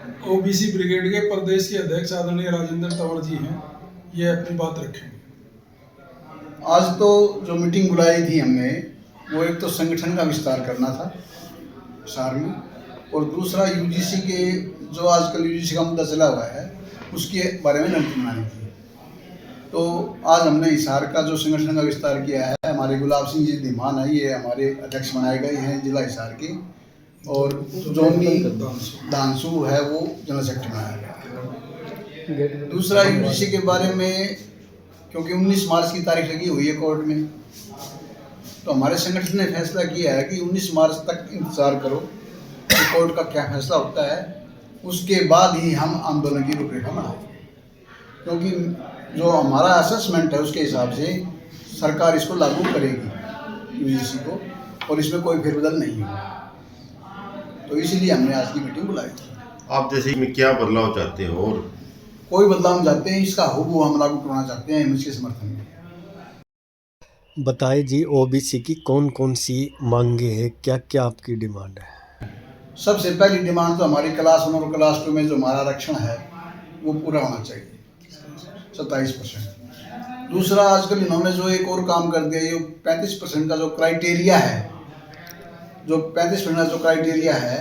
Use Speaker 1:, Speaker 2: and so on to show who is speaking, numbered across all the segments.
Speaker 1: OBC brigade के प्रदेश के अध्यक्ष आदरणीय राजेंद्र तंवर जी हैं, ये अपनी बात रखेंगे।
Speaker 2: आज तो जो मीटिंग बुलाई थी हमने, वो एक तो संगठन का विस्तार करना था शहर में, और दूसरा यूजीसी के जो आजकल यूजीसी का मुद्दा चला हुआ है उसके बारे में रणनीति बनानी थी। तो आज हमने हिसार का जो संगठन का विस्तार किया है, हमारे गुलाब सिंह जी धीमान है, ये हमारे अध्यक्ष बनाए गए हैं जिला हिसार के, और जोनी दानसू है वो जनरल सेक्रेटरी बनाया गया। दूसरा यूजीसी के बारे में, क्योंकि 19 मार्च की तारीख लगी हुई है कोर्ट में, तो हमारे संगठन ने फैसला किया है कि 19 मार्च तक इंतज़ार करो कि कोर्ट का क्या फैसला होता है, उसके बाद ही हम आंदोलन की रूपरेखा बनाएंगे। क्योंकि जो हमारा असेसमेंट है उसके हिसाब से सरकार इसको लागू करेगी यूजीसी को, और इसमें कोई फेरबदल नहीं होगा। तो इसीलिए हमने आज की मीटिंग बुलाई थी।
Speaker 3: आप जैसे में क्या बदलाव चाहते हो? और
Speaker 2: कोई बदलाव हम चाहते हैं, इसका हुबहू हम लागू करना चाहते हैं इसके समर्थन में।
Speaker 4: बताइए जी, ओबीसी की कौन कौन सी मांगे हैं, क्या क्या आपकी डिमांड है?
Speaker 2: सबसे पहली डिमांड तो हमारी क्लास 1 और क्लास 2 में जो हमारा आरक्षण है वो पूरा होना चाहिए, 27%। दूसरा, आजकल इन्होंने जो एक और काम कर दिया, ये 35% का जो क्राइटेरिया है, जो 35% का जो क्राइटेरिया है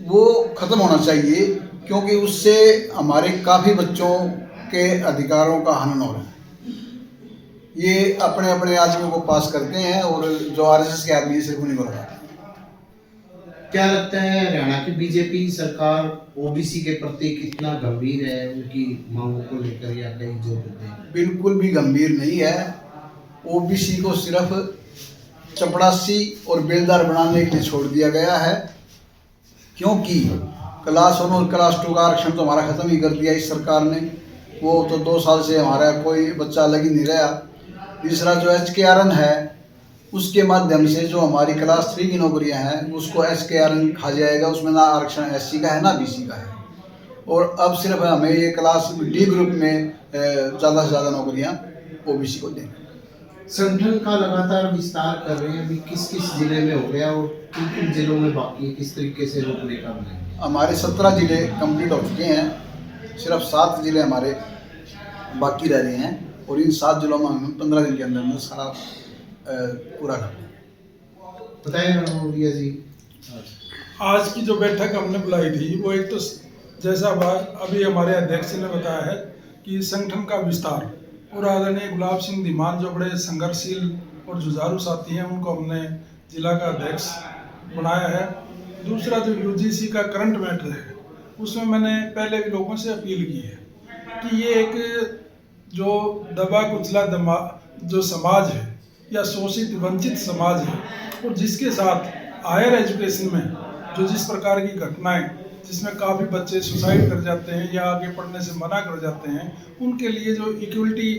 Speaker 2: वो ख़त्म होना चाहिए, क्योंकि उससे हमारे काफ़ी बच्चों के अधिकारों का हनन हो रहा है। ये अपने अपने आदमियों को पास करते हैं, और जो आरएसएस के आदमी सिर्फ उन्हीं को लगाते हैं।
Speaker 5: क्या लगता है हरियाणा की बीजेपी सरकार ओबीसी के प्रति कितना गंभीर है, उनकी मांगों को लेकर, या कहीं जोर देते हैं?
Speaker 2: बिल्कुल भी गंभीर नहीं है। ओबीसी को सिर्फ चपड़ासी और बेलदार बनाने के लिए छोड़ दिया गया है, क्योंकि क्लास 1 और क्लास 2 का आरक्षण तो हमारा ख़त्म ही कर दिया इस सरकार ने। वो तो 2 साल से हमारा कोई बच्चा अलग ही नहीं रहा। तीसरा, जो HKRN है उसके माध्यम से जो हमारी क्लास 3 की नौकरियां हैं उसको HKRN खा जाएगा, उसमें ना आरक्षण SC का है ना BC का है, और अब सिर्फ हमें ये क्लास D ग्रुप में ज़्यादा से ज़्यादा नौकरियां ओबीसी को देंगे।
Speaker 5: संगठन का लगातार विस्तार कर रहे हैं, अभी किस किस जिले में हो गया और किन किन जिलों में बाकी है, किस तरीके से रूपरेखा बनाएंगे?
Speaker 2: हमारे 17 जिले कंप्लीट हो चुके हैं, सिर्फ 7 जिले हमारे बाकी रह रहे हैं, और इन 7 जिलों में हम 15 दिन के अंदर सारा पूरा कर दें।
Speaker 5: बताइए रणवीर जी।
Speaker 1: आज की जो बैठक हमने बुलाई थी वो एक तो जैसा अभी हमारे अध्यक्ष ने बताया है कि संगठन का विस्तार, और आदरणीय गुलाब सिंह धीमान जो बड़े संघर्षशील और जुझारू साथी हैं उनको हमने जिला का अध्यक्ष बनाया है। दूसरा, जो यूजीसी का करंट मैटर है उसमें मैंने पहले भी लोगों से अपील की है कि ये एक जो दबा कुचला जो समाज है या शोषित वंचित समाज है, और जिसके साथ हायर एजुकेशन में जो जिस प्रकार की घटनाएं जिसमें काफ़ी बच्चे सुसाइड कर जाते हैं या आगे पढ़ने से मना कर जाते हैं, उनके लिए जो इक्वलिटी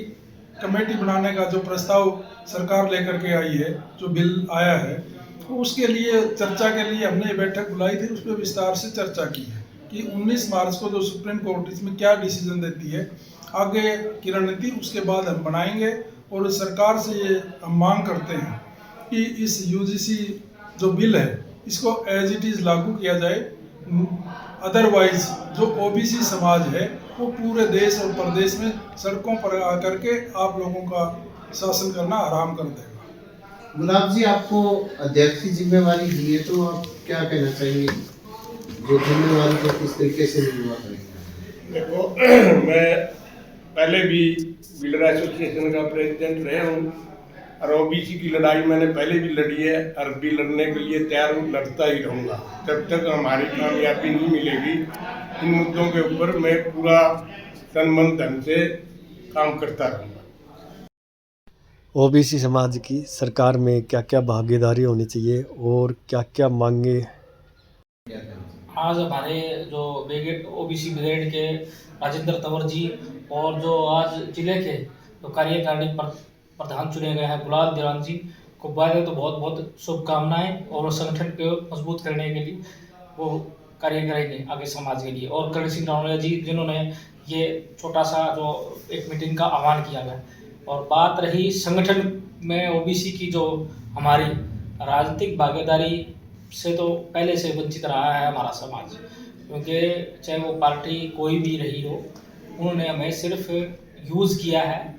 Speaker 1: कमेटी बनाने का जो प्रस्ताव सरकार लेकर के आई है, जो बिल आया है, तो उसके लिए चर्चा के लिए हमने ये बैठक बुलाई थी। उस पर विस्तार से चर्चा की है कि 19 मार्च को जो सुप्रीम कोर्ट इसमें क्या डिसीजन देती है, आगे की रणनीति उसके बाद हम बनाएंगे। और सरकार से ये हम मांग करते हैं कि इस यूजीसी जो बिल है इसको एज इट इज़ लागू किया जाए, अदरवाइज जो ओबीसी समाज है वो पूरे देश और प्रदेश में सड़कों पर आकर के आप लोगों का शासन करना आराम कर देगा।
Speaker 5: गुलाब जी, आपको अध्यक्ष की जिम्मेवारी दी है, तो आप क्या कहना चाहिए, जो जिम्मेवारी को किस तरीके से निभा करेंगे?
Speaker 6: देखो, मैं पहले भी बिल्डर एसोसिएशन का प्रेसिडेंट रहा हूँ, और ओबीसी की लड़ाई मैंने पहले भी लड़ी है और भी लड़ने के लिए तैयार हूँ, लड़ता ही रहूँगा जब तक हमारी कामयाबी नहीं मिलेगी। इन मुद्दों के ऊपर मैं पूरा तन मन धन से काम करता रहूँगा।
Speaker 4: ओबीसी समाज की सरकार में क्या क्या भागीदारी होनी चाहिए और क्या क्या मांगे?
Speaker 7: आज हमारे जो ब्रिगेड ओबीसी ब्रिगेड के राजेंद्र तंवर जी और जो आज जिले के जो कार्यकारिणी प्रधान चुने गए हैं गुलाब दीवान जी को पहले तो बहुत बहुत शुभकामनाएं, और संगठन को मजबूत करने के लिए वो कार्य करेंगे आगे समाज के लिए। और करण सिंह रावणिया जी जिन्होंने ये छोटा सा जो एक मीटिंग का आह्वान किया गया। और बात रही संगठन में ओबीसी की जो हमारी राजनीतिक भागीदारी से तो पहले से वंचित रहा है हमारा समाज, क्योंकि चाहे वो पार्टी कोई भी रही हो, उन्होंने हमें सिर्फ यूज़ किया है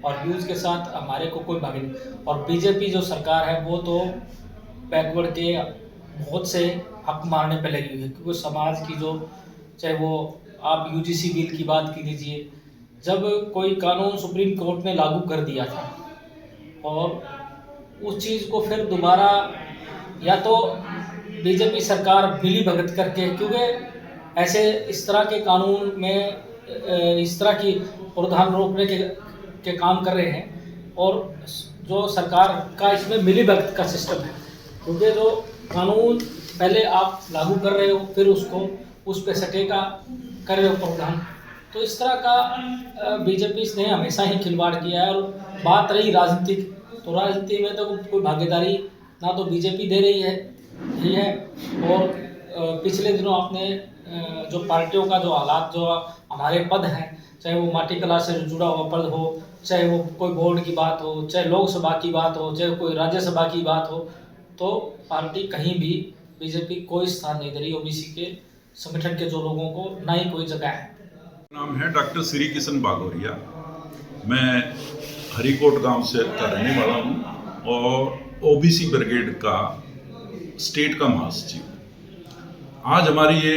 Speaker 7: और यूज़ के साथ हमारे को कोई भागी नहीं। और बीजेपी जो सरकार है वो तो बैकवर्ड के बहुत से हक मारने पे लगी हुई है, क्योंकि समाज की जो, चाहे वो आप यूजीसी बिल की बात की लीजिए, जब कोई कानून सुप्रीम कोर्ट ने लागू कर दिया था और उस चीज़ को फिर दोबारा या तो बीजेपी सरकार मिली भगत करके, क्योंकि ऐसे इस तरह के कानून में इस तरह की प्रावधान रोकने के काम कर रहे हैं, और जो सरकार का इसमें मिली भगत का सिस्टम है, क्योंकि जो कानून पहले आप लागू कर रहे हो फिर उसको उस पे सटेगा कर रहे हो प्रावधान, तो इस तरह का बीजेपी ने हमेशा ही खिलवाड़ किया है। और बात रही राजनीतिक, तो राजनीति में तो कोई भागीदारी ना तो बीजेपी दे रही है। और पिछले दिनों आपने जो पार्टियों का जो हालात, जो हमारे पद हैं, चाहे वो माटी कला से जुड़ा हुआ पद हो, चाहे वो कोई बोर्ड की बात हो, चाहे लोकसभा की बात हो, चाहे कोई राज्यसभा की बात हो, तो पार्टी कहीं भी बीजेपी कोई स्थान नहीं दे रही ओबीसी के संगठन के जो लोगों को, ना ही कोई जगह है।
Speaker 8: नाम है डॉक्टर श्री किशन बागोरिया। मैं हरिकोट गांव से का रहने वाला हूं और ओबीसी ब्रिगेड का स्टेट का महासचिव। आज हमारी ये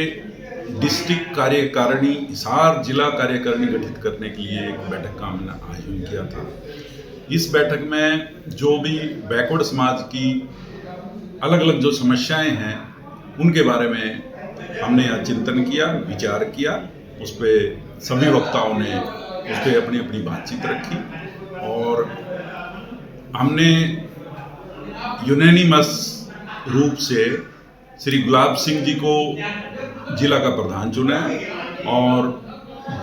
Speaker 8: डिस्ट्रिक्ट कार्यकारिणी, हिसार जिला कार्यकारिणी गठित करने के लिए एक बैठक का हमने आयोजन किया था। इस बैठक में जो भी बैकवर्ड समाज की अलग अलग जो समस्याएं हैं उनके बारे में हमने यहाँ चिंतन किया, विचार किया। उस पर सभी वक्ताओं ने उस पर अपनी अपनी बातचीत रखी और हमने यूनानिमस रूप से श्री गुलाब सिंह जी को जिला का प्रधान चुना है और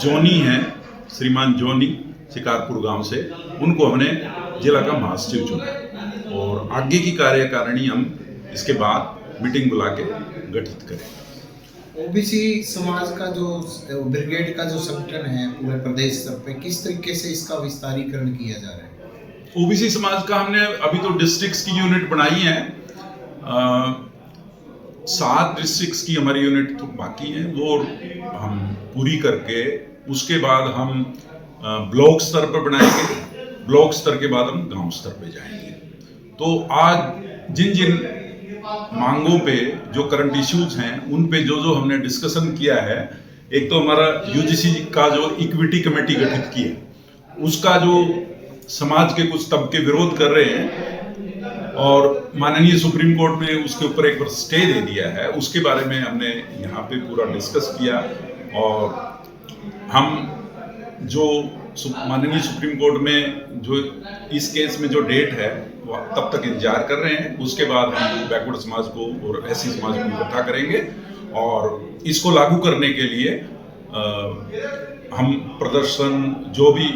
Speaker 8: जोनी हैं, श्रीमान जोनी शिकारपुर गांव से, उनको हमने जिला का महासचिव चुना है। और आगे की कार्यकारिणी हम इसके बाद मीटिंग बुला के गठित करें।
Speaker 5: ओबीसी समाज का जो ब्रिगेड का जो संगठन है पूरे प्रदेश स्तर पे, किस तरीके से इसका विस्तारीकरण किया जा रहा है?
Speaker 8: ओबीसी समाज का हमने अभी तो डिस्ट्रिक्ट्स की यूनिट बनाई है, 7 डिस्ट्रिक्ट्स की हमारी यूनिट तो बाकी है, वो हम पूरी करके उसके बाद हम ब्लॉक स्तर पर बनाएंगे। ब्लॉक स्तर के बाद हम गांव स्तर पे जाएंगे। तो आज जिन जिन मांगों पे जो करंट इश्यूज हैं उन पे जो जो हमने डिस्कशन किया है, एक तो हमारा यूजीसी का जो इक्विटी कमेटी गठित की है, उसका जो समाज के कुछ तबके विरोध कर रहे हैं और माननीय सुप्रीम कोर्ट ने उसके ऊपर एक बार स्टे दे दिया है, उसके बारे में हमने यहाँ पे पूरा डिस्कस किया। और हम जो माननीय सुप्रीम कोर्ट में जो इस केस में जो डेट है वो तब तक इंतजार कर रहे हैं। उसके बाद हम बैकवर्ड समाज को और एससी समाज को इकट्ठा करेंगे और इसको लागू करने के लिए हम प्रदर्शन, जो भी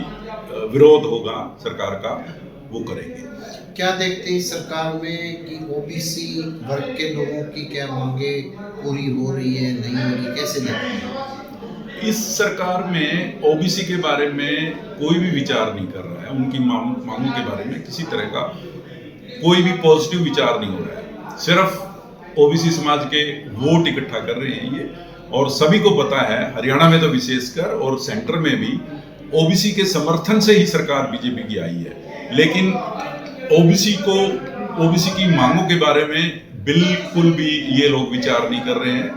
Speaker 8: विरोध होगा सरकार का, वो करेंगे।
Speaker 5: क्या देखते हैं सरकार में कि ओबीसी वर्ग के लोगों की क्या मांगे पूरी हो रही है, नहीं हो रही, कैसे देखते हैं?
Speaker 8: इस सरकार में ओबीसी के बारे में कोई भी विचार नहीं कर रहा है। उनकी मांगों के बारे में किसी तरह का कोई भी पॉजिटिव विचार नहीं हो रहा है। सिर्फ ओबीसी समाज के वोट इकट्ठा कर रहे हैं ये, और सभी को पता है, हरियाणा में तो विशेषकर और सेंटर में भी ओबीसी के समर्थन से ही सरकार बीजेपी की आई है। लेकिन ओबीसी की मांगों के बारे में बिल्कुल भी ये लोग विचार नहीं कर रहे हैं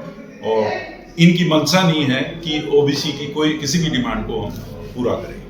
Speaker 8: और इनकी मंशा नहीं है कि ओबीसी की कोई किसी भी डिमांड को हम पूरा करें।